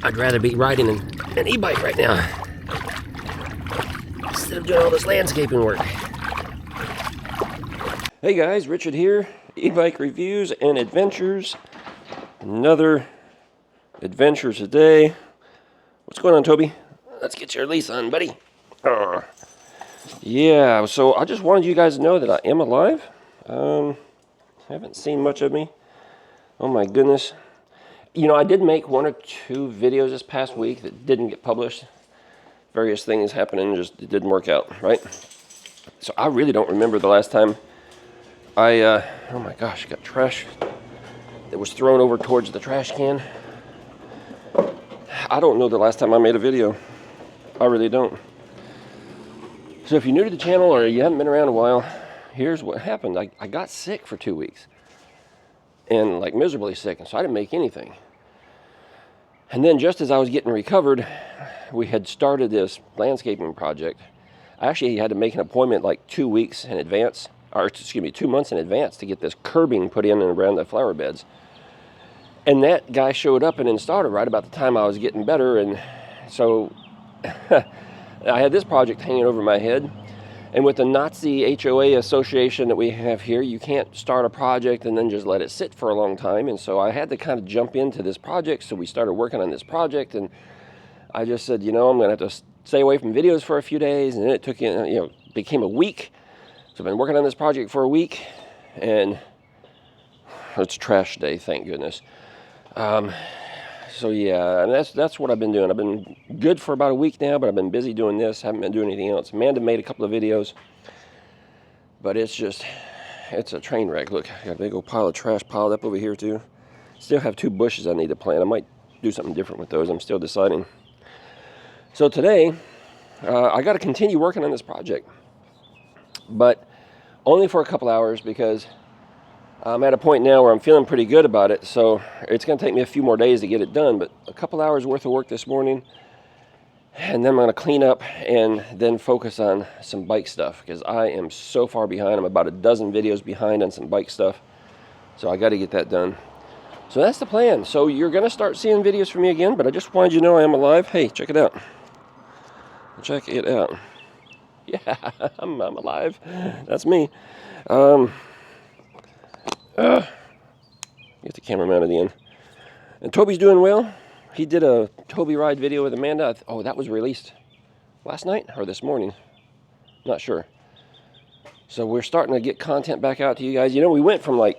I'd rather be riding an e-bike right now instead of doing all this landscaping work. Hey guys, Richard here. E-bike reviews and adventures. Another adventure today. What's going on, Toby? Let's get your leash on, buddy. Yeah, so I just wanted you guys to know that I am alive. Haven't seen much of me. Oh my goodness. You know, I did make 1 or 2 videos this past week that didn't get published. Various things happening, just it didn't work out, right? So I really don't remember the last time oh my gosh, got trash that was thrown over towards the trash can. I don't know the last time I made a video. I really don't. So if you're new to the channel or you haven't been around a while, here's what happened. I got sick for 2 weeks. And like miserably sick, and so I didn't make anything. And then just as I was getting recovered, we had started this landscaping project. I actually had to make an appointment like 2 weeks in advance, or excuse me, 2 months in advance to get this curbing put in and around the flower beds. And that guy showed up and installed it right about the time I was getting better, and so I had this project hanging over my head. And with the Nazi HOA association that we have here, you can't start a project and then just let it sit for a long time. And so I had to kind of jump into this project. So we started working on this project, and I just said, you know, I'm going to have to stay away from videos for a few days. And then it took, became a week. So I've been working on this project for a week, and it's trash day, thank goodness. So yeah, and that's what I've been doing. I've been good for about a week now, but I've been busy doing this. Haven't been doing anything else. Amanda made a couple of videos, but it's a train wreck. Look, I got a big old pile of trash piled up over here too. Still have 2 bushes I need to plant. I might do something different with those. I'm still deciding. So today, I got to continue working on this project, but only for a couple hours because I'm at a point now where I'm feeling pretty good about it, so it's going to take me a few more days to get it done, but a couple hours worth of work this morning, and then I'm going to clean up and then focus on some bike stuff, because I am so far behind. I'm about a dozen videos behind on some bike stuff, so I got to get that done. So that's the plan. So you're going to start seeing videos from me again, but I just wanted you to know I am alive. Hey, check it out. Check it out. Yeah, I'm alive. That's me. Get the camera mounted in. And Toby's doing well. He did a Toby ride video with Amanda. Oh, that was released last night or this morning. Not sure. So we're starting to get content back out to you guys. You know, we went from like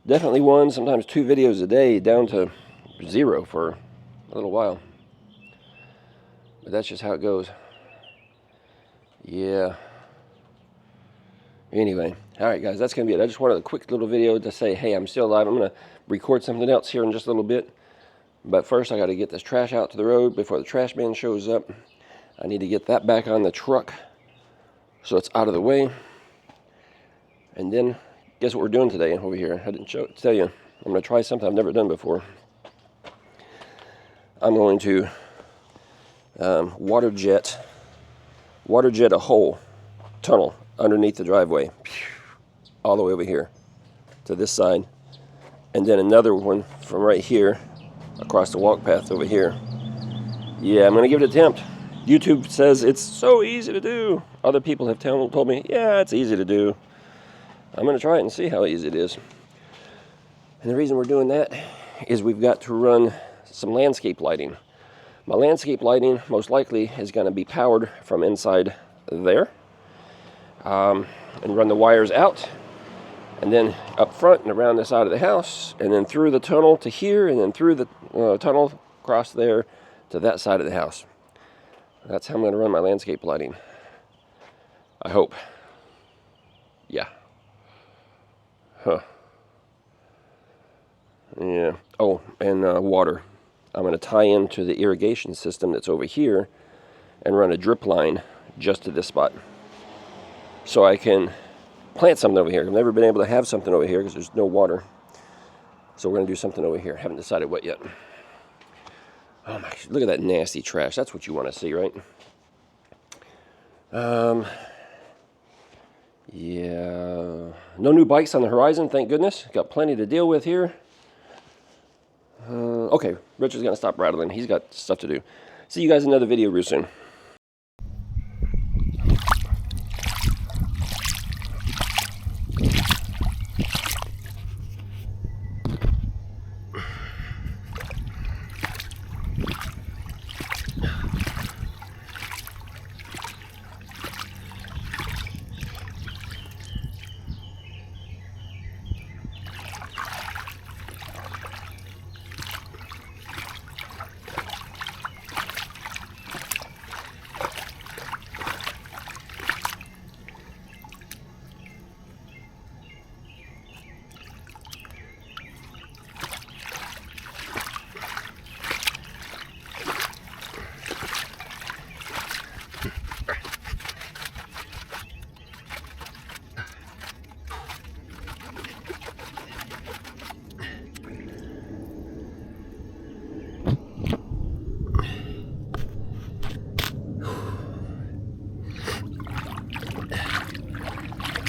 definitely one, sometimes 2 videos a day down to 0 for a little while. But that's just how it goes. Yeah. Anyway, all right, guys, that's going to be it. I just wanted a quick little video to say, hey, I'm still alive. I'm going to record something else here in just a little bit. But first, I got to get this trash out to the road before the trash man shows up. I need to get that back on the truck so it's out of the way. And then, guess what we're doing today over here? I didn't tell you. I'm going to try something I've never done before. I'm going to water jet a hole, tunnel, underneath the driveway, all the way over here to this side, and then another one from right here across the walk path over here. Yeah, I'm gonna give it an attempt. YouTube says it's so easy to do. Other people have told me, yeah, it's easy to do. I'm gonna try it and see how easy it is. And the reason we're doing that is we've got to run some landscape lighting. My landscape lighting most likely is going to be powered from inside there. And run the wires out, and then up front and around the side of the house, and then through the tunnel to here, and then through the tunnel across there to that side of the house. That's how I'm going to run my landscape lighting. I hope. Yeah. Huh. Yeah. Oh, and water. I'm going to tie into the irrigation system that's over here and run a drip line just to this spot, so I can plant something over here. I've never been able to have something over here because there's no water. So we're going to do something over here. Haven't decided what yet. Oh my, look at that nasty trash. That's what you want to see, right? Yeah. No new bikes on the horizon, thank goodness. Got plenty to deal with here. Okay, Richard's gonna stop rattling. He's got stuff to do. See you guys in another video real soon.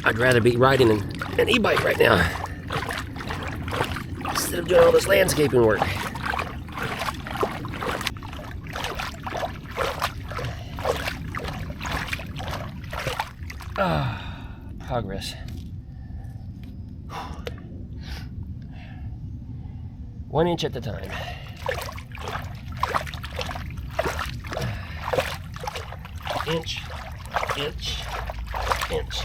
I'd rather be riding an e-bike right now instead of doing all this landscaping work. Progress. 1 inch at a time. Inch, inch, inch.